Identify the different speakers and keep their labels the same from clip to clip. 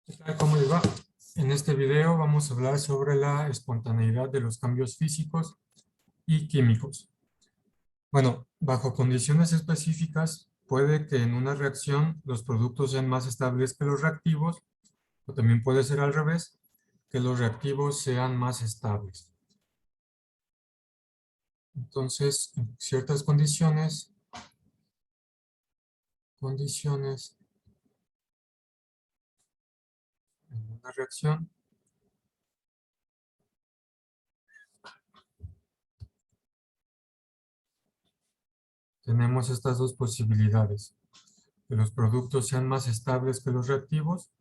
Speaker 1: ¿Qué tal? ¿Cómo les va? En este video vamos a hablar sobre la espontaneidad de los cambios físicos y químicos. Bueno, bajo condiciones específicas, puede que en una reacción los productos sean más estables que los reactivos, o también puede ser al revés, que los reactivos sean más estables. Entonces, en ciertas condiciones en una reacción, tenemos estas dos posibilidades, que los productos sean más estables que los reactivos,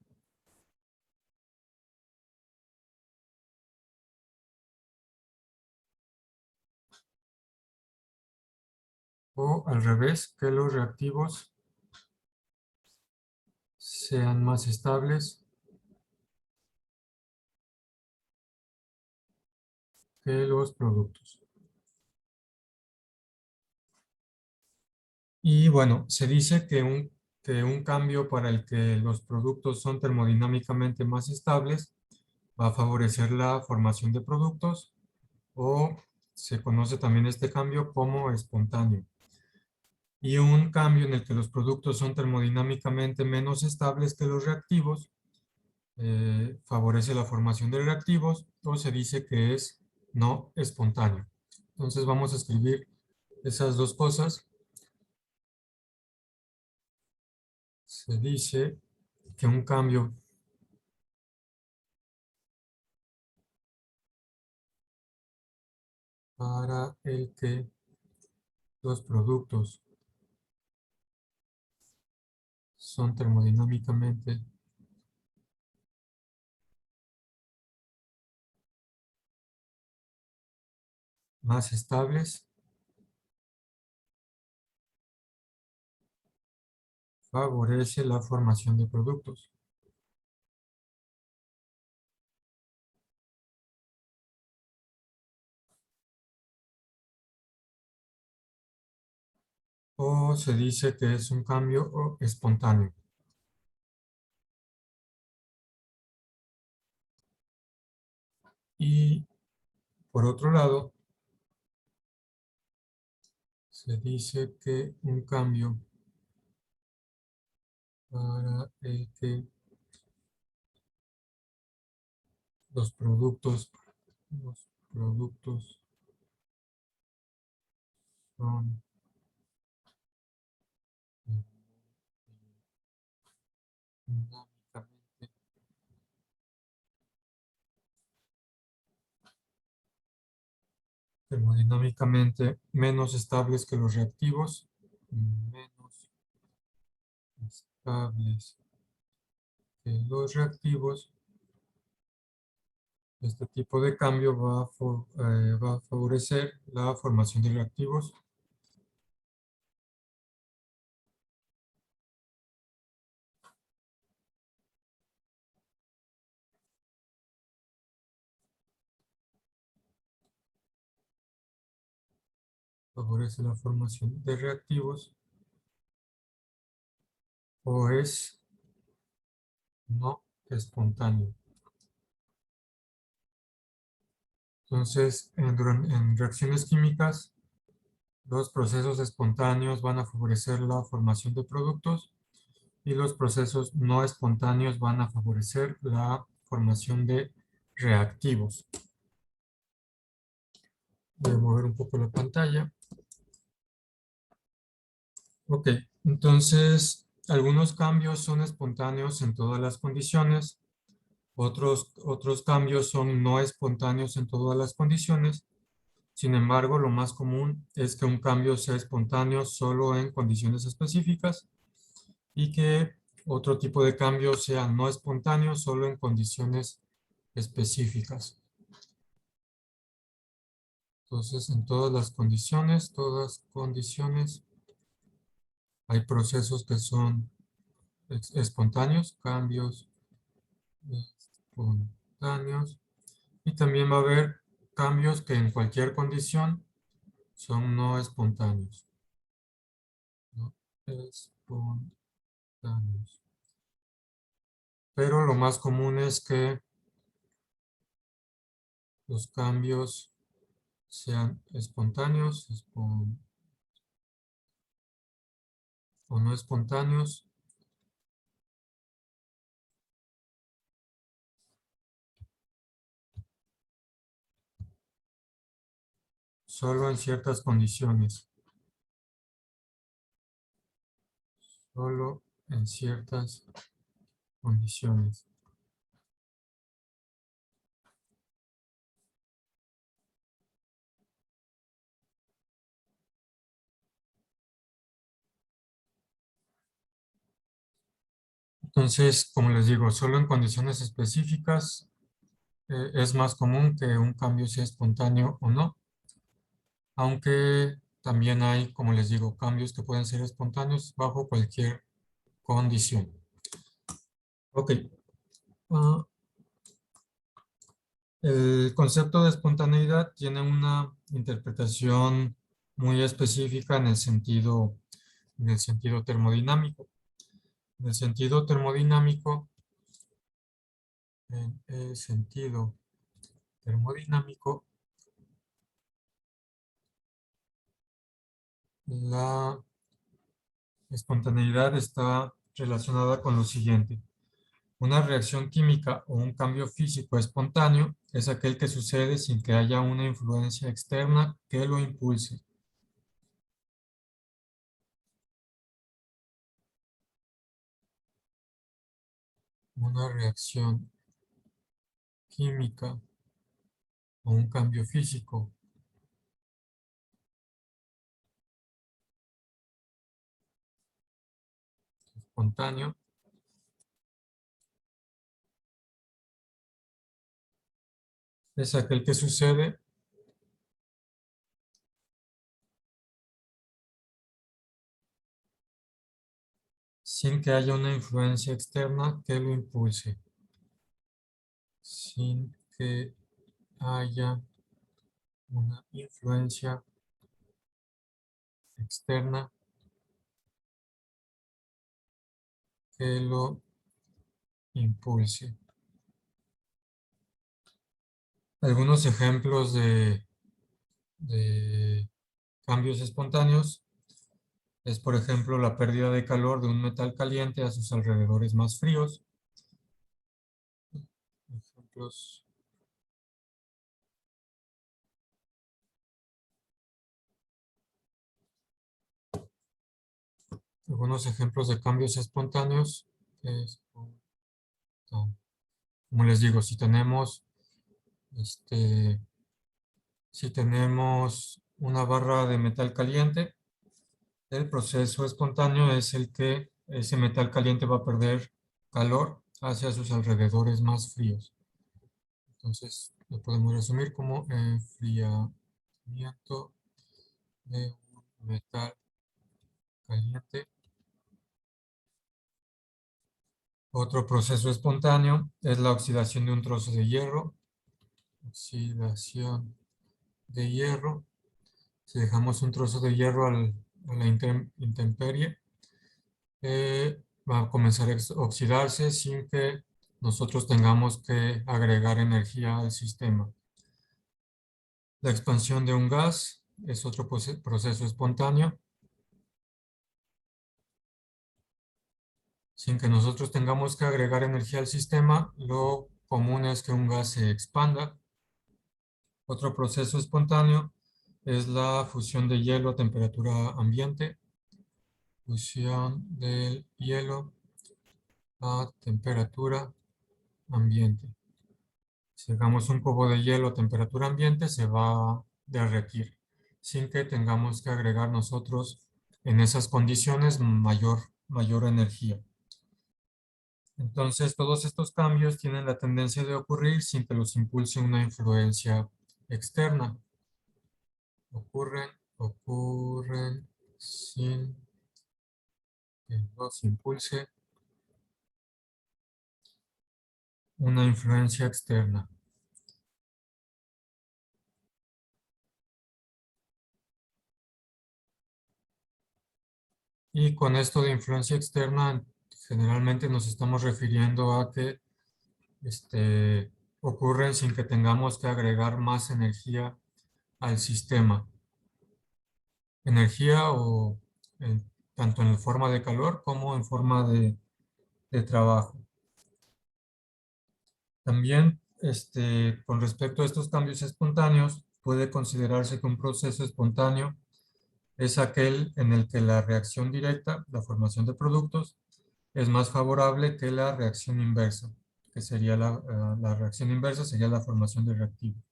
Speaker 1: o al revés, que los reactivos sean más estables que los productos. Y bueno, se dice que un cambio para el que los productos son termodinámicamente más estables va a favorecer la formación de productos, o se conoce también este cambio como espontáneo. Y un cambio en el que los productos son termodinámicamente menos estables que los reactivos favorece la formación de reactivos, o se dice que es no espontáneo. Entonces vamos a escribir esas dos cosas. Se dice que un cambio para el que los productos son termodinámicamente más estables, favorece la formación de productos. O se dice que es un cambio espontáneo. Y por otro lado, se dice que un cambio para el que los productos son dinámicamente termodinámicamente menos estables que los reactivos, menos estables que los reactivos. Este tipo de cambio va a favorecer la formación de reactivos, favorece la formación de reactivos, o es no espontáneo. Entonces, en reacciones químicas, los procesos espontáneos van a favorecer la formación de productos y los procesos no espontáneos van a favorecer la formación de reactivos. Voy a mover un poco la pantalla. Ok, entonces algunos cambios son espontáneos en todas las condiciones, otros cambios son no espontáneos en todas las condiciones. Sin embargo, lo más común es que un cambio sea espontáneo solo en condiciones específicas y que otro tipo de cambio sea no espontáneo solo en condiciones específicas. Entonces, en todas condiciones, hay procesos que son espontáneos, cambios espontáneos, y también va a haber cambios que en cualquier condición son no espontáneos. No espontáneos. pero lo más común es que los cambios sean espontáneos o no espontáneos, solo en ciertas condiciones, solo en ciertas condiciones. Entonces, como les digo, solo en condiciones específicas es más común que un cambio sea espontáneo o no, aunque también hay, como les digo, cambios que pueden ser espontáneos bajo cualquier condición. Ok. Ah, el concepto de espontaneidad tiene una interpretación muy específica en el sentido termodinámico. En el sentido termodinámico, en el sentido termodinámico, la espontaneidad está relacionada con lo siguiente. Una reacción química o un cambio físico espontáneo es aquel que sucede sin que haya una influencia externa que lo impulse. Una reacción química o un cambio físico espontáneo es aquel que sucede sin que haya una influencia externa que lo impulse. Sin que haya una influencia externa que lo impulse. Algunos ejemplos de cambios espontáneos es, por ejemplo, la pérdida de calor de un metal caliente a sus alrededores más fríos. Ejemplos, algunos ejemplos de cambios espontáneos. Como les digo, este, si tenemos una barra de metal caliente, el proceso espontáneo es el que ese metal caliente va a perder calor hacia sus alrededores más fríos. Entonces, lo podemos resumir como enfriamiento de un metal caliente. Otro proceso espontáneo es la oxidación de un trozo de hierro. Oxidación de hierro. Si dejamos un trozo de hierro a la intemperie, va a comenzar a oxidarse sin que nosotros tengamos que agregar energía al sistema. La expansión de un gas es otro proceso espontáneo. Sin que nosotros tengamos que agregar energía al sistema, lo común es que un gas se expanda. Otro proceso espontáneo es la fusión de hielo a temperatura ambiente. Fusión del hielo a temperatura ambiente. Si dejamos un cubo de hielo a temperatura ambiente, se va a derretir, sin que tengamos que agregar nosotros en esas condiciones mayor energía. Entonces, todos estos cambios tienen la tendencia de ocurrir sin que los impulse una influencia externa. Ocurren sin que los impulse una influencia externa. Y con esto de influencia externa, generalmente nos estamos refiriendo a que ocurren sin que tengamos que agregar más energía al sistema. Energía tanto en forma de calor como en forma de trabajo. También, con respecto a estos cambios espontáneos, puede considerarse que un proceso espontáneo es aquel en el que la reacción directa, la formación de productos, es más favorable que la reacción inversa, que sería la reacción inversa sería la formación de reactivos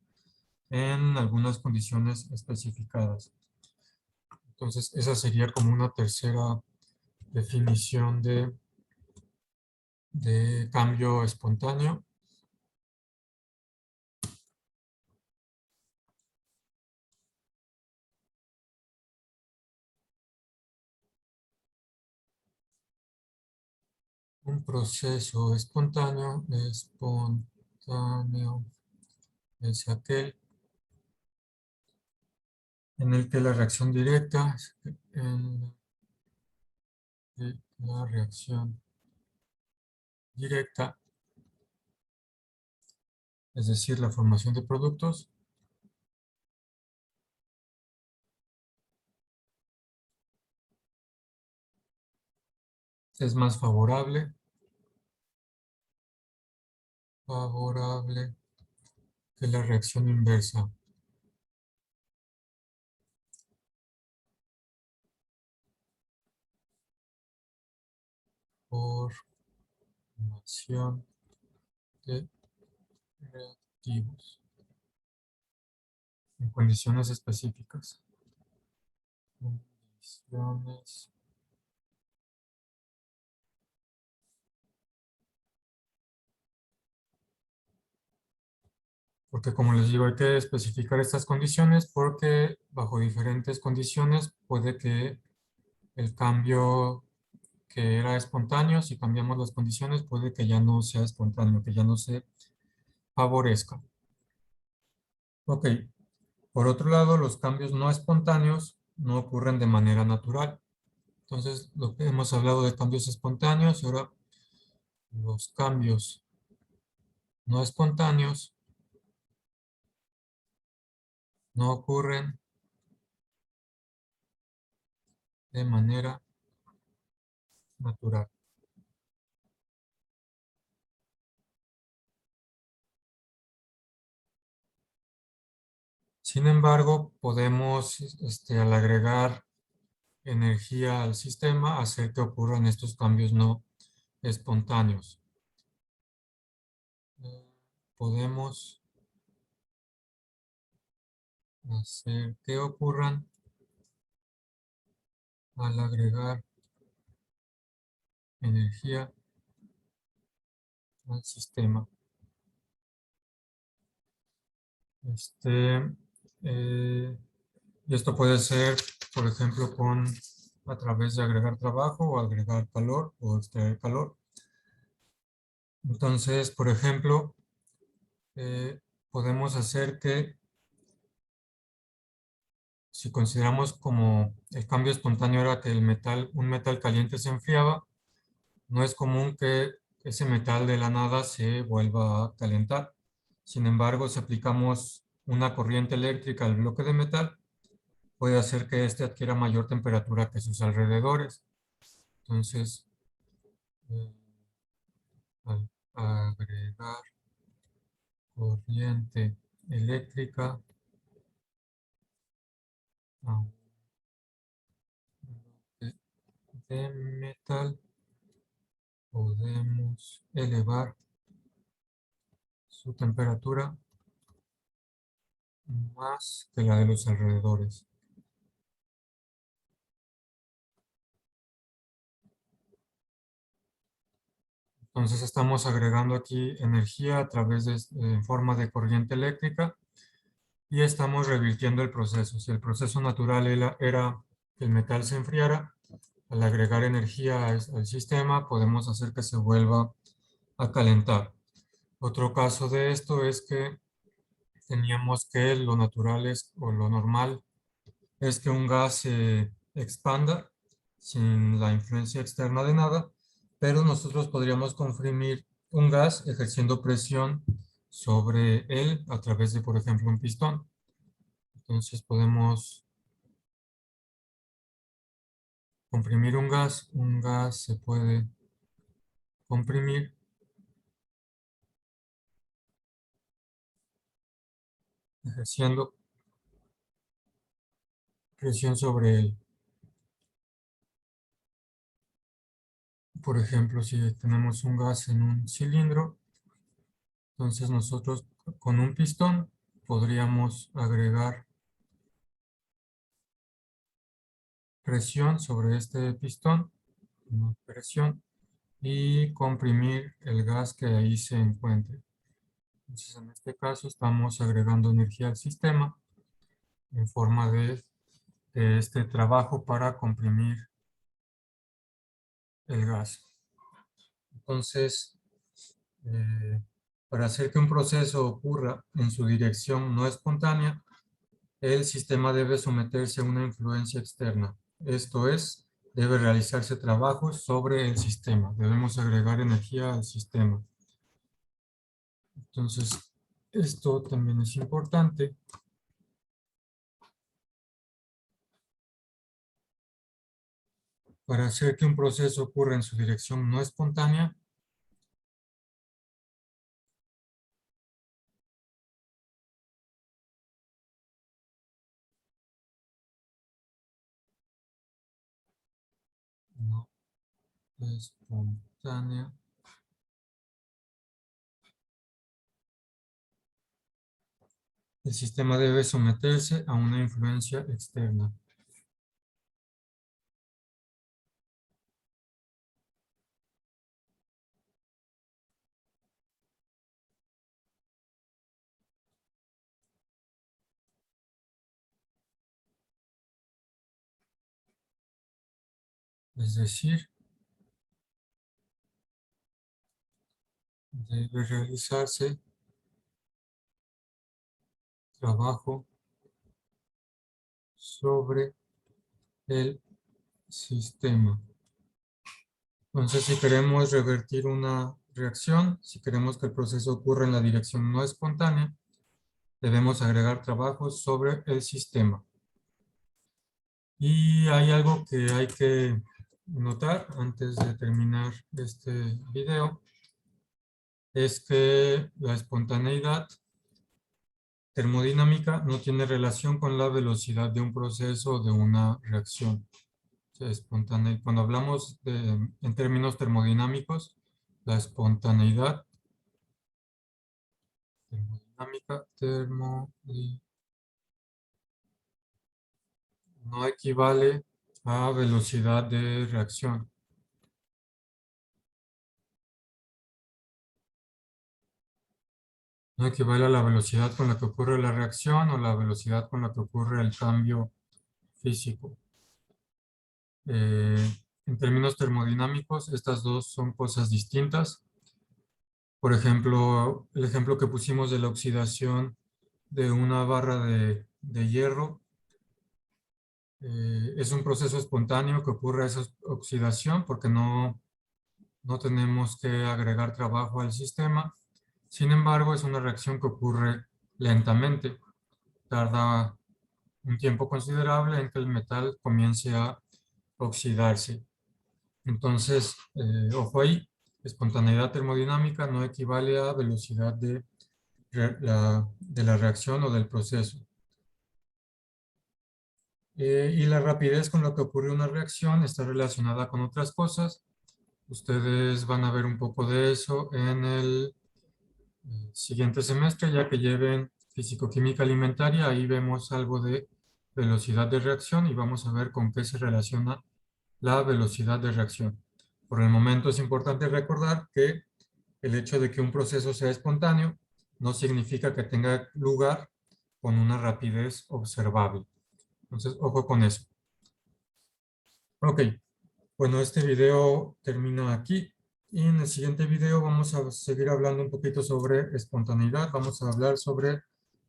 Speaker 1: en algunas condiciones especificadas. Entonces, esa sería como una tercera definición de cambio espontáneo. Un proceso espontáneo es aquel en el que la reacción directa, en la reacción directa, es decir, la formación de productos, es más favorable que la reacción inversa. Formación de reactivos en condiciones específicas. Condiciones. Porque como les digo, hay que especificar estas condiciones porque bajo diferentes condiciones puede que el cambio que era espontáneo, si cambiamos las condiciones, puede que ya no sea espontáneo, que ya no se favorezca. Ok, por otro lado, los cambios no espontáneos no ocurren de manera natural. Entonces, lo que hemos hablado de cambios espontáneos, ahora los cambios no espontáneos no ocurren de manera natural. Sin embargo, podemos, al agregar energía al sistema, hacer que ocurran estos cambios no espontáneos. Podemos hacer que ocurran al agregar energía al sistema. Eh, y esto puede ser, por ejemplo, a través de agregar trabajo o agregar calor o extraer calor. Entonces, por ejemplo, podemos hacer que, si consideramos como el cambio espontáneo era que un metal caliente se enfriaba, no es común que ese metal de la nada se vuelva a calentar. Sin embargo, si aplicamos una corriente eléctrica al bloque de metal, puede hacer que éste adquiera mayor temperatura que sus alrededores. Entonces, eh, al agregar corriente eléctrica a un bloque de metal, podemos elevar su temperatura más que la de los alrededores. Entonces estamos agregando aquí energía a través en forma de corriente eléctrica y estamos revirtiendo el proceso. Si el proceso natural era que el metal se enfriara, al agregar energía al sistema podemos hacer que se vuelva a calentar. Otro caso de esto es que teníamos que lo natural o lo normal es que un gas se expanda sin la influencia externa de nada, pero nosotros podríamos comprimir un gas ejerciendo presión sobre él a través de, por ejemplo, un pistón. Entonces podemos comprimir un gas se puede comprimir ejerciendo presión sobre él. Por ejemplo, si tenemos un gas en un cilindro, entonces nosotros con un pistón podríamos agregar presión sobre este pistón, una presión, y comprimir el gas que ahí se encuentre. Entonces, en este caso estamos agregando energía al sistema en forma de este trabajo para comprimir el gas. Entonces, para hacer que un proceso ocurra en su dirección no espontánea, el sistema debe someterse a una influencia externa. Esto es, debe realizarse trabajos sobre el sistema. Debemos agregar energía al sistema. Entonces, esto también es importante. Para hacer que un proceso ocurra en su dirección no espontánea, no espontánea, el sistema debe someterse a una influencia externa. Es decir, debe realizarse trabajo sobre el sistema. Entonces, si queremos revertir una reacción, si queremos que el proceso ocurra en la dirección no espontánea, debemos agregar trabajos sobre el sistema. Y hay algo que hay que notar antes de terminar este video, es que la espontaneidad termodinámica no tiene relación con la velocidad de un proceso o de una reacción. Cuando hablamos en términos termodinámicos, la espontaneidad no equivale a velocidad de reacción. No equivale a la velocidad con la que ocurre la reacción o la velocidad con la que ocurre el cambio físico. En términos termodinámicos, estas dos son cosas distintas. Por ejemplo, el ejemplo que pusimos de la oxidación de una barra de hierro es un proceso espontáneo que ocurre a esa oxidación porque no tenemos que agregar trabajo al sistema. Sin embargo, es una reacción que ocurre lentamente. Tarda un tiempo considerable en que el metal comience a oxidarse. Entonces, ojo ahí, espontaneidad termodinámica no equivale a velocidad de la reacción o del proceso. Y la rapidez con la que ocurre una reacción está relacionada con otras cosas. Ustedes van a ver un poco de eso en el siguiente semestre, ya que lleven físico-química alimentaria. Ahí vemos algo de velocidad de reacción y vamos a ver con qué se relaciona la velocidad de reacción. Por el momento es importante recordar que el hecho de que un proceso sea espontáneo no significa que tenga lugar con una rapidez observable. Entonces, ojo con eso. Ok, bueno, este video termina aquí y en el siguiente video vamos a seguir hablando un poquito sobre espontaneidad. Vamos a hablar sobre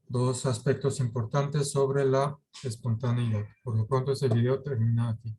Speaker 1: dos aspectos importantes sobre la espontaneidad. Por lo pronto, este video termina aquí.